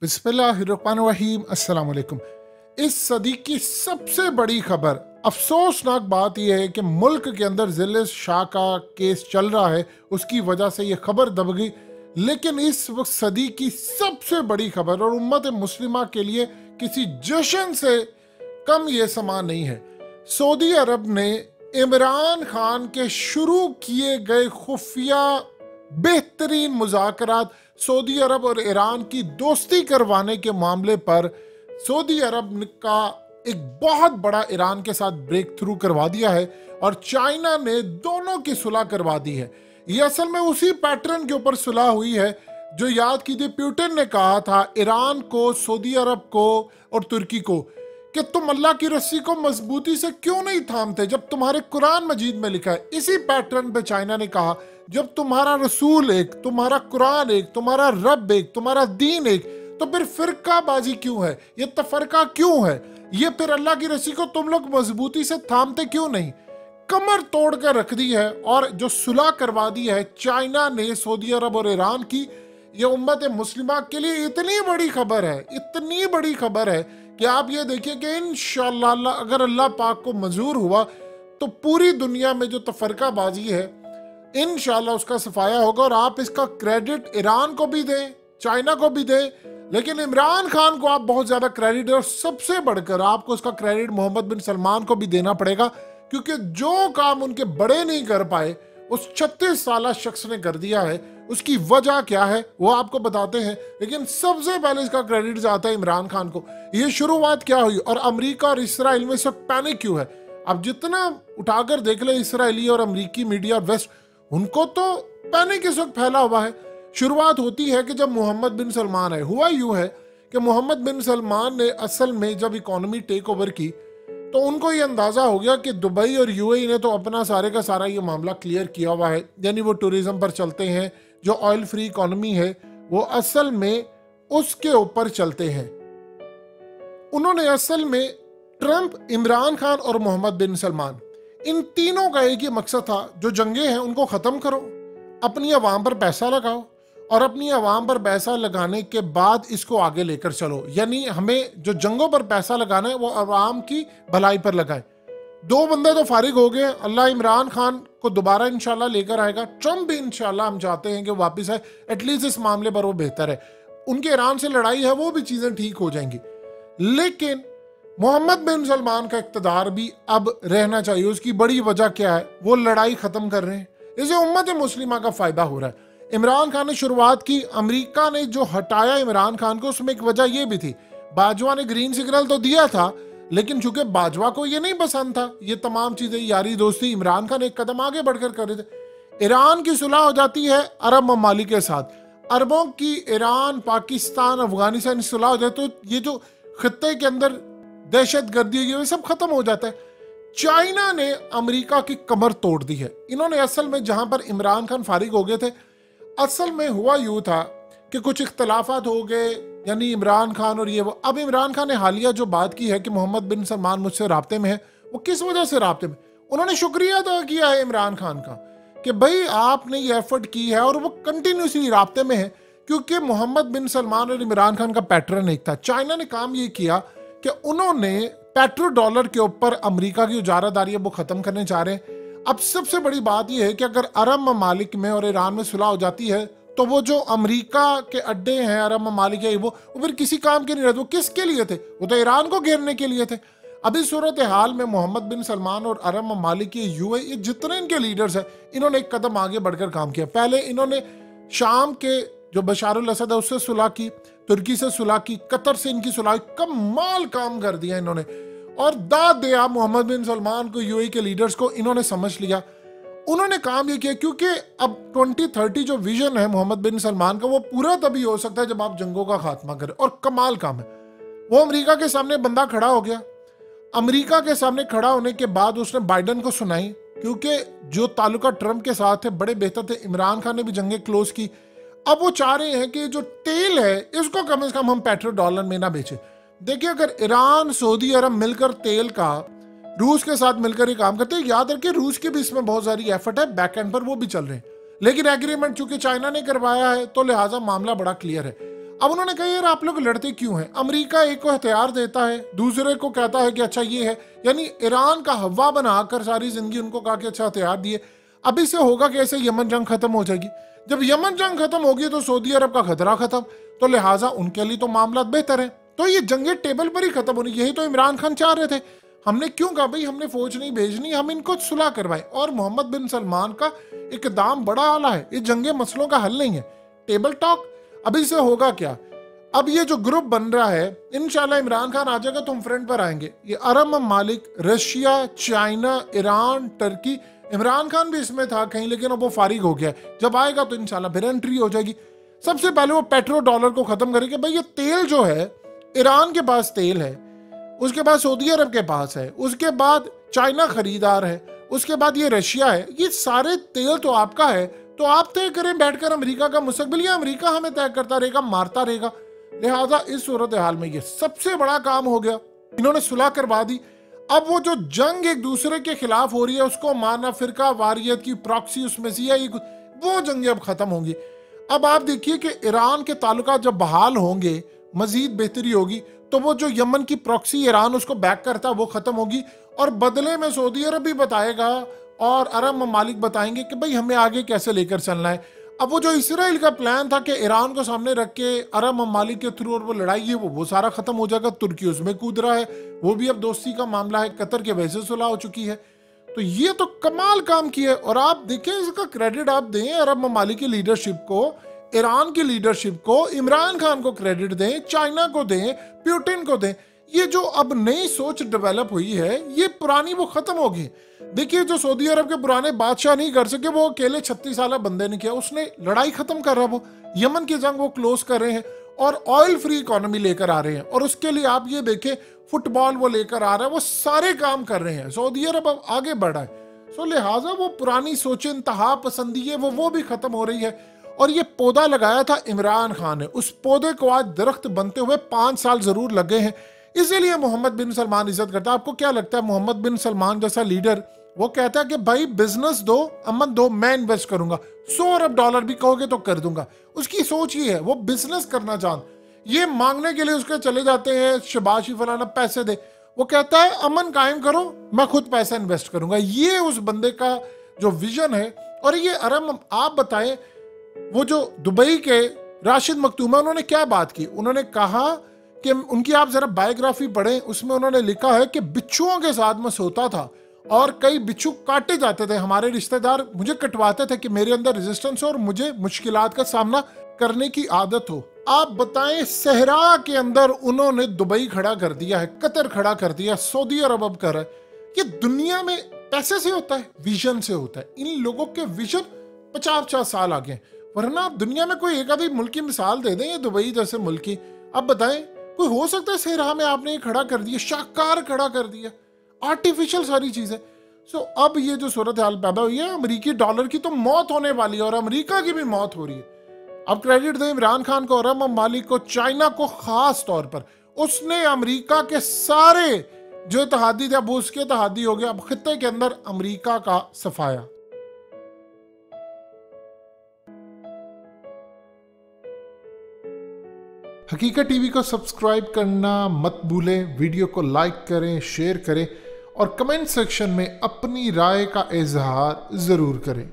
बिस्मिल्लाहिर्रहमानिर्रहीम। अस्सलाम वालेकुम। इस सदी की सबसे बड़ी खबर, अफसोसनाक बात यह है कि मुल्क के अंदर जिले शाह का केस चल रहा है, उसकी वजह से यह खबर दब गई। लेकिन इस वक्त सदी की सबसे बड़ी खबर और उम्मत मुस्लिमा के लिए किसी जश्न से कम ये समा नहीं है। सऊदी अरब ने इमरान खान के शुरू किए गए खुफिया बेहतरीन मुज़ाकरात सऊदी अरब और ईरान की दोस्ती करवाने के मामले पर सऊदी अरब का एक बहुत बड़ा ईरान के साथ ब्रेक थ्रू करवा दिया है और चाइना ने दोनों की सुलह करवा दी है। ये असल में उसी पैटर्न के ऊपर सुलह हुई है जो याद कीजिए पुतिन ने कहा था ईरान को, सऊदी अरब को और तुर्की को कि तुम अल्लाह की रस्सी को मजबूती से क्यों नहीं थामते जब तुम्हारे कुरान मजीद में लिखा है। इसी पैटर्न पे चाइना ने कहा जब तुम्हारा रसूल एक, तुम्हारा कुरान एक, तुम्हारा रब एक, तुम्हारा दीन एक, तो फिर फिरकाबाजी क्यों है, ये तफरका क्यों है, ये फिर अल्लाह की रस्सी को तुम लोग मजबूती से थामते क्यों नहीं। कमर तोड़ कर रख दी है और जो सुलह करवा दी है चाइना ने सऊदी अरब और ईरान की, ये उम्मत मुस्लिमा के लिए इतनी बड़ी खबर है, इतनी बड़ी खबर है कि आप ये देखिए कि इंशाअल्लाह अगर अल्लाह पाक को मंजूर हुआ तो पूरी दुनिया में जो तफरकाबाजी है इंशाअल्लाह उसका सफाया होगा। और आप इसका क्रेडिट ईरान को भी दें, चाइना को भी दें, लेकिन इमरान खान को आप बहुत ज्यादा क्रेडिट, और सबसे बढ़कर आपको इसका क्रेडिट मोहम्मद बिन सलमान को भी देना पड़ेगा, क्योंकि जो काम उनके बड़े नहीं कर पाए उस 36 साल शख्स ने कर दिया है। उसकी वजह क्या है वो आपको बताते हैं, लेकिन सबसे पहले इसका क्रेडिट जाता है इमरान खान को। ये शुरुआत क्या हुई और अमेरिका और इसराइल में सब पैनिक क्यों है। अब जितना उठाकर देख ले इसराइली और अमेरिकी मीडिया वेस्ट, उनको तो पैनिक इस वक्त फैला हुआ है। शुरुआत होती है कि जब मोहम्मद बिन सलमान है, हुआ यूं है कि मोहम्मद बिन सलमान ने असल में जब इकोनॉमी टेक ओवर की तो उनको ये अंदाजा हो गया कि दुबई और यूएई ने तो अपना सारे का सारा ये मामला क्लियर किया हुआ है, यानी वो टूरिज्म पर चलते हैं, जो ऑयल फ्री इकोनॉमी है वो असल में उसके ऊपर चलते हैं। उन्होंने असल में ट्रंप, इमरान खान और मोहम्मद बिन सलमान, इन तीनों का एक ही मकसद था, जो जंगे हैं उनको खत्म करो, अपनी आवाम पर पैसा लगाओ और अपनी आवाम पर पैसा लगाने के बाद इसको आगे लेकर चलो। यानी हमें जो जंगों पर पैसा लगाना है वो आवाम की भलाई पर लगाए। दो बंदे तो फारिग हो गए, अल्लाह इमरान खान को दोबारा इंशाल्लाह लेकर आएगा, ट्रंप भी इंशाल्लाह हम चाहते हैं कि वापस आए, एटलीस्ट इस मामले पर वो बेहतर है। उनके ईरान से लड़ाई है वो भी चीजें ठीक हो जाएंगी, लेकिन मोहम्मद बिन सलमान का इक़्तिदार भी अब रहना चाहिए। उसकी बड़ी वजह क्या है, वो लड़ाई खत्म कर रहे हैं, इससे उम्मत मुस्लिमा का फायदा हो रहा है। इमरान खान ने शुरुआत की, अमेरिका ने जो हटाया इमरान खान को उसमें एक वजह यह भी थी, बाजवा ने ग्रीन सिग्नल तो दिया था, लेकिन चूंकि बाजवा को ये नहीं पसंद था ये तमाम चीजें, यारी दोस्ती, इमरान खान एक कदम आगे बढ़कर कर रहे थे। ईरान की सुलह हो जाती है अरब ममालिक के साथ, अरबों की ईरान, पाकिस्तान, अफगानिस्तान सुलह हो जाए तो ये जो खत्ते के अंदर दहशत गर्दी ये सब खत्म हो जाता है। चाइना ने अमेरिका की कमर तोड़ दी है। इन्होंने असल में जहां पर इमरान खान फारिग हो गए थे, असल में हुआ यूं था कि कुछ इख्तलाफात हो गए, यानी इमरान खान और ये वो। अब इमरान खान ने हालिया जो बात की है कि मोहम्मद बिन सलमान मुझसे राब्ते में है, वो किस वजह से राब्ते में, उन्होंने शुक्रिया अदा किया है इमरान खान का कि भाई आपने ये एफर्ट की है, और वो कंटिन्यूसली राब्ते में है, क्योंकि मोहम्मद बिन सलमान और इमरान खान का पैटर्न एक था। चाइना ने काम ये किया कि उन्होंने पेट्रो डॉलर के ऊपर अमेरिका की उजारादारी है वो खत्म करने चाह रहे हैं। अब सबसे बड़ी बात यह है कि अगर अरब ममालिक में और ईरान में सुलह हो जाती है तो वो जो अमेरिका के अड्डे हैं अरब ममालिक है वो फिर किसी काम के नहीं रहते। वो किसके लिए थे, वो तो ईरान को घेरने के लिए थे। अभी सूरत हाल में मोहम्मद बिन सलमान और अरब ममालिक के यूएई जितने इनके लीडर्स हैं, इन्होंने एक कदम आगे बढ़कर काम किया। पहले इन्होंने शाम के जो बशारुल असद है उससे सुलह की, तुर्की से सुलह की, कतर से इनकी सुलह, कमाल काम कर दिया इन्होंने और दाद दिया मोहम्मद बिन सलमान को, यूएई के लीडर्स को। इन्होंने समझ लिया, उन्होंने काम ये किया, क्योंकि अब 2030 जो विजन है मोहम्मद बिन सलमान का वो पूरा तभी हो सकता है जब आप जंगों का खात्मा करें, और कमाल काम है। वो अमेरिका के सामने बंदा खड़ा हो गया, अमेरिका के सामने खड़ा होने के बाद उसने बाइडन को सुनाई, क्योंकि जो ताल्लुका ट्रंप के साथ है बड़े बेहतर थे। इमरान खान ने भी जंगें क्लोज की। अब वो चाह रहे हैं कि जो तेल है इसको कम से कम हम पेट्रो डॉलर में ना बेचें। देखिए, अगर ईरान, सऊदी अरब मिलकर तेल का रूस के साथ मिलकर ये काम करते हैं, याद रखिए रूस की भी इसमें बहुत सारी एफर्ट है, बैक एंड पर वो भी चल रहे हैं, लेकिन एग्रीमेंट चूंकि चाइना ने करवाया है तो लिहाजा मामला बड़ा क्लियर है। अब उन्होंने कहा यार आप लोग लड़ते क्यों हैं? अमेरिका एक को हथियार देता है, दूसरे को कहता है कि अच्छा ये है, यानी ईरान का हवा बनाकर सारी जिंदगी उनको कहा कि अच्छा हथियार दिए। अभी से होगा कैसे? यमन जंग खत्म हो जाएगी। जब यमन जंग खत्म होगी तो सऊदी अरब का खतरा खत्म, तो लिहाजा उनके लिए तो मामला बेहतर है। तो ये जंगे टेबल पर ही खत्म होनी, यही तो इमरान खान चाह रहे थे। हमने क्यों कहा भाई हमने फौज नहीं भेजनी, हम इनको सुलह करवाएं। और मोहम्मद बिन सलमान का इकदाम बड़ा आला है, ये जंगे मसलों का हल नहीं है, टेबल टॉक। अभी से होगा क्या? अब ये जो ग्रुप बन रहा है, इंशाल्लाह इमरान खान आ जाएगा तो हम फ्रंट पर आएंगे। ये अरब ममालिक, Russia, China, Iran, Turkey, Imran Khan भी इसमें था कहीं, लेकिन अब वो फारिग हो गया। जब आएगा तो इंशाल्लाह फिर एंट्री हो जाएगी। सबसे पहले वो पेट्रो डॉलर को खत्म करेंगे। भाई ये तेल जो है, ईरान के पास तेल है, उसके बाद सऊदी अरब के पास है, उसके बाद चाइना खरीदार है, उसके बाद ये रशिया है। ये सारे तेल तो आपका है, तो आप तय करें बैठकर अमेरिका का मुस्तकबिल, या अमेरिका हमें तय करता रहेगा, मारता रहेगा। लिहाजा इस सूरत हाल में ये सबसे बड़ा काम हो गया, इन्होंने सुलह करवा दी। अब वो जो जंग एक दूसरे के खिलाफ हो रही है, उसको मारना, फिरका वारियत की प्रॉक्सी उसमें से, वो जंगें अब खत्म होंगी। अब आप देखिए कि ईरान के ताल्लुकात जब बहाल होंगे, मजीद बेहतरी होगी, तो वो जो यमन की प्रॉक्सी ईरान उसको बैक करता है वो खत्म होगी, और बदले में सऊदी अरब भी बताएगा और अरब ममालिक बताएंगे कि भाई हमें आगे कैसे लेकर चलना है। अब वो जो इसराइल का प्लान था कि ईरान को सामने रख के अरब ममालिक के थ्रू और वो लड़ाई है, वो सारा खत्म हो जाएगा। तुर्की उसमें कूद रहा है, वो भी अब दोस्ती का मामला है, कतर के वैसे सुलह हो चुकी है। तो ये तो कमाल काम किया है। और आप देखें, इसका क्रेडिट आप दें अरब ममालिक की लीडरशिप को, ईरान की लीडरशिप को, इमरान खान को क्रेडिट दें, चाइना को दें, पुतिन को दें। ये जो अब नई सोच डेवलप हुई है, ये पुरानी वो खत्म होगी। देखिए जो सऊदी अरब के पुराने बादशाह नहीं कर सके, वो अकेले 36 साल बंदे ने किया, उसने लड़ाई खत्म कर रहा। वो यमन की जंग वो क्लोज कर रहे हैं और ऑयल फ्री इकोनॉमी लेकर आ रहे हैं। और उसके लिए आप ये देखें, फुटबॉल वो लेकर आ रहा है, वो सारे काम कर रहे हैं। सऊदी अरब अब आगे बढ़ा है। सो लिहाजा वो पुरानी सोचें, इंतहा पसंदी है, वो भी खत्म हो रही है। और ये पौधा लगाया था इमरान खान ने, उस पौधे को आज दरख्त बनते हुए 5 साल जरूर लगे हैं। इसीलिए मोहम्मद बिन सलमान इज्जत करता है। आपको क्या लगता है, मोहम्मद बिन सलमान जैसा लीडर वो कहता है कि भाई बिजनेस दो, अमन दो, मैं इन्वेस्ट करूंगा, 100 अरब डॉलर भी कहोगे तो कर दूंगा। उसकी सोच ये है, वो बिजनेस करना चाहता। ये मांगने के लिए उसके चले जाते हैं शबाशी फलाना पैसे दे, वो कहता है अमन कायम करो, मैं खुद पैसा इन्वेस्ट करूंगा। ये उस बंदे का जो विजन है। और ये अरब, आप बताएं, वो जो दुबई के राशिद मखतूम, उन्होंने क्या बात की? उन्होंने कहा कि उनकी आप जरा बायोग्राफी पढ़ें, उसमें उन्होंने लिखा है कि बिच्छुओं के साथ मैं सोता था और कई बिच्छू काटे जाते थे, हमारे रिश्तेदार मुझे कटवाते थे कि मेरे अंदर रेजिस्टेंस हो और मुझे मुश्किलात का सामना करने की आदत हो। आप बताएं, सहरा के अंदर उन्होंने दुबई खड़ा कर दिया है, कतर खड़ा कर दिया, सऊदी अरब अब कर रहा है। ये दुनिया में पैसे से होता है, विजन से होता है। इन लोगों के विजन 50-50 साल आगे। वरना आप दुनिया में कोई एक आधी मुल्क की मिसाल दे दें, ये दुबई जैसे मुल्क की, अब बताएं कोई हो सकता है सहरा में आपने ये खड़ा कर दिया, शाकार खड़ा कर दिया, आर्टिफिशियल सारी चीजें। सो अब ये जो सूरत हाल पैदा हुई है, अमेरिकी डॉलर की तो मौत होने वाली है और अमेरिका की भी मौत हो रही है। अब क्रेडिट दें इमरान खान को, अरब ममालिक को, चाइना को खास तौर पर, उसने अमेरिका के सारे जो इत्तेहादी थे अब उसके इत्तेहादी हो गया। अब खित्ते के अंदर अमेरिका का सफाया। हकीकत टीवी को सब्सक्राइब करना मत भूलें, वीडियो को लाइक करें, शेयर करें और कमेंट सेक्शन में अपनी राय का इजहार ज़रूर करें।